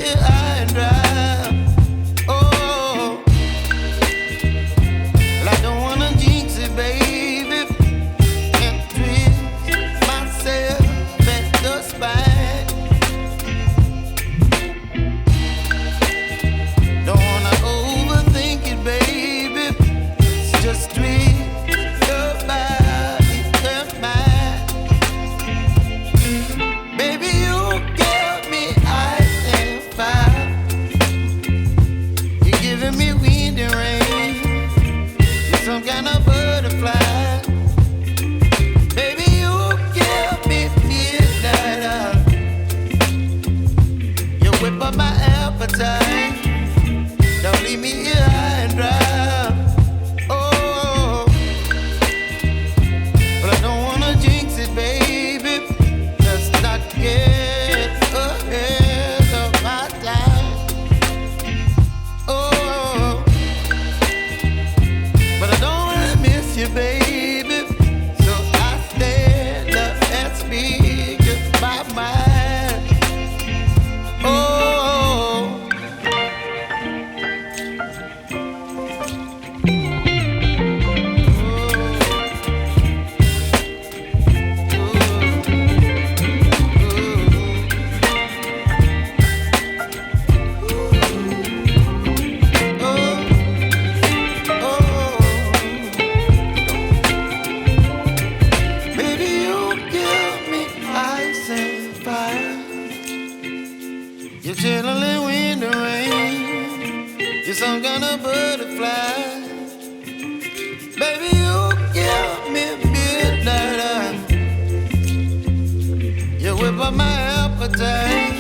here high and dry. Oh, well, I don't wanna jinx it, baby, and twist myself at the spine. Don't wanna overthink it, baby. It's just twist your body and mine. Baby, you give me ice and fire. You're giving me wind and rain. You're some kind of butterfly. Baby, you give me midnight. You whip up my appetite. Don't leave me here high and dry. Oh, but I don't wanna jinx it, baby. Let's not get ahead of my time. Oh, but I don't wanna miss you, baby. So I stand up and speak my mind. Oh. Baby, you give me ice and fire. You're chilling wind and rain. You're some kind of butterfly. Baby, you give me midnight. You whip up my appetite.